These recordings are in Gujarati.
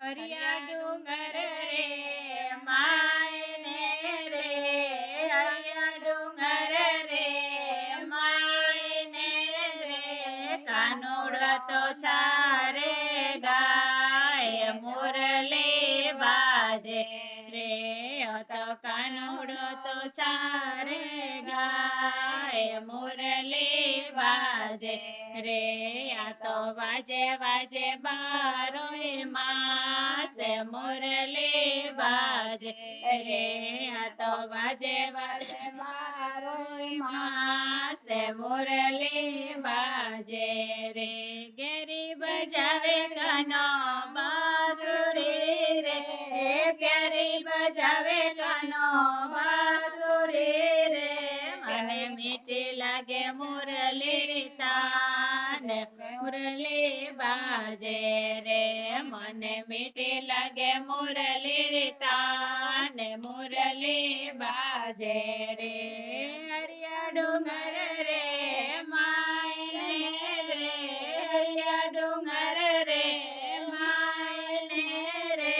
હરિયા ડુંગર રે માયને રે, હરિયા ડુંગર રે માયને રે, કાનુડો તો ચારે ગાય મુરલી બાજે રે, તો કાનુડો તો ચારે ગાય મુરલી બાજે રે, આ તો વાજે વાજે બારોય માસે મુરલી બાજે રે, આ તો વાજે વાજે બારોય માસે મુરલી બાજે રે, ગેરી બજાવે કાનો બાંસુરી રે, ગેરી બજાવે કાનો બાંસુરી રે, મને મીઠી લાગે મુરલી તાન મુરલી બાજે રે, મને મીઠી લાગે મુરલી તાન મુરલી બાજે રે, હરિયા ડુંગર રે માયને રે, હરિયા ડુંગર રે માયને રે,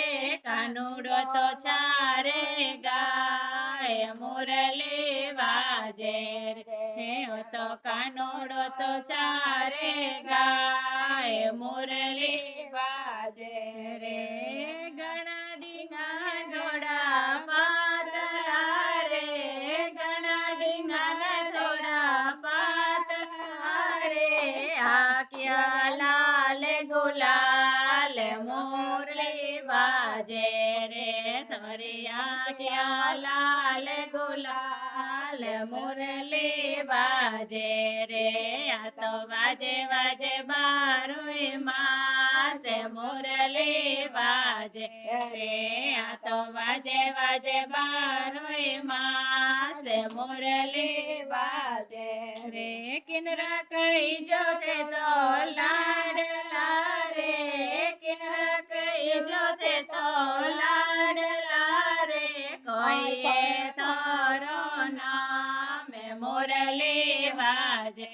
કાનુડો તો ચારે ગાય મુરલી બાજે રે, તો કાનુડો તો ચારે ગાય મુરલી બાજે રે, ઘણા ડીંગા ઘોડા પાતળા રે, ઘણા ડીંગા ઘોડા પાતળા રે, આખ્યા લાલ ગુલાલ મુરલી બાજે રે, તારી આખ્યા લાલ ગુલાલ મુરલી બાજે રે, આ તો વાજે વાજે બારોય માસે મુરલી બાજે રે, આ તો વાજે વાજે બારોય માસે મુરલી બાજે રે, કિનરા કઈ જોતે તો લાડલા રે, કિનરા કઈ જોતે તો લાડલા રે, કોઈએ તારો નામે મુરલી બાજે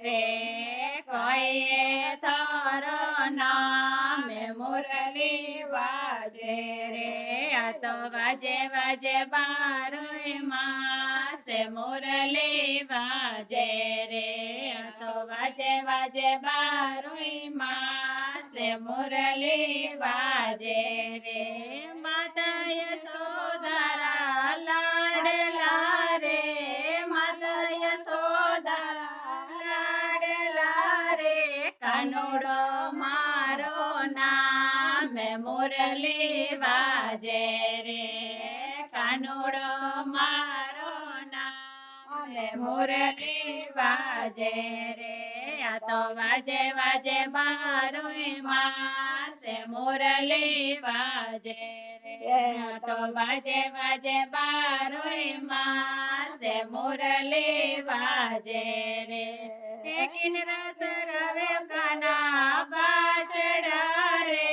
રે, કોઈએ તારો નામે મુરલી બાજે રે, આ તો વાજે વાજે બારોય માસે મુરલી બાજે રે, આ તો વાજે વાજે બારોય માસે મુરલી બાજે રે, માતા યશોદા લાડલા રે, માતા યશોદા લાડલા રે, કાનુડો મારો નામે મુરલી બાજે રે, કાનુડો મારો નામે મુરલી બાજે રે, આ તો વાજે વાજે બારોય માસે મુરલી બાજે રે, આ તો વાજે વાજે બારોય માસે મુરલી બાજે રે, કિનરા સરાવે કાના બાસડા રે,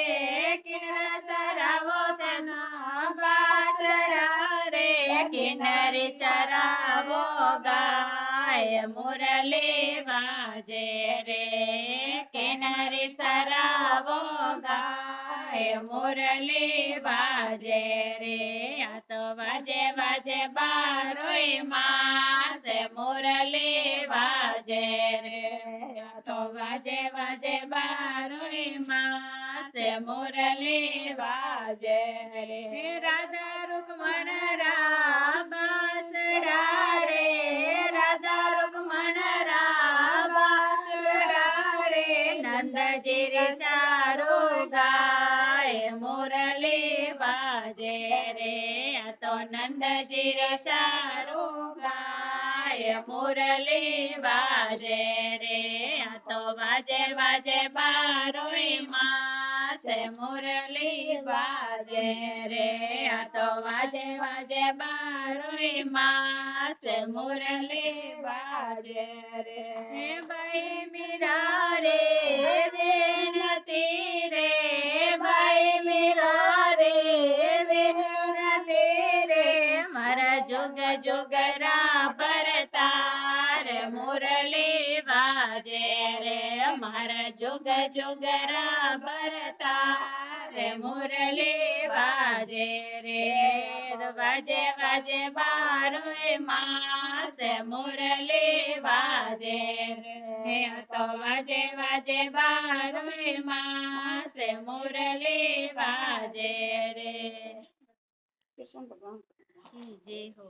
કિનરા સરાવો તેના બાસડા રે, કિનરી ચરાવો ગાય મુરલી બાજે રે, કિનરી સરાવો ગાય મુરલી બાજે રે, આ તો વાજે વાજે બારોય માસે મુરલી બાજે રે, આ તો વાજે વાજે બારોય માસે મુરલી બાજે રે, રાધા રૂકમણ બાસડા રે, રાધા રૂકમણ બાસડા રે, નંદજી રે ચારો ગાય મુરલી બાજે રે, આ તો નંદજી રે ચારો ગાય મુરલી બાજે રે, આ તો વાજે વાજે બારોય માસે મુરલી બાજે રે, આ તો વાજે વાજે બારોય માસે મુરલી બાજે રે, ભાઈ મીરા રે વિનતી રે, ભાઈ મીરા રે વિનતી રે, મારા જોગ જોગરા પરતાર મુરલી બાજે રે, મારા જોગ જોગરા પરતાર મુરલી વાજે રે વાજે વાજે બારોય માસ મુરલી વાજે રે તો વાજે વાજે બારોય માસ મુરલી વાજે રે જય હો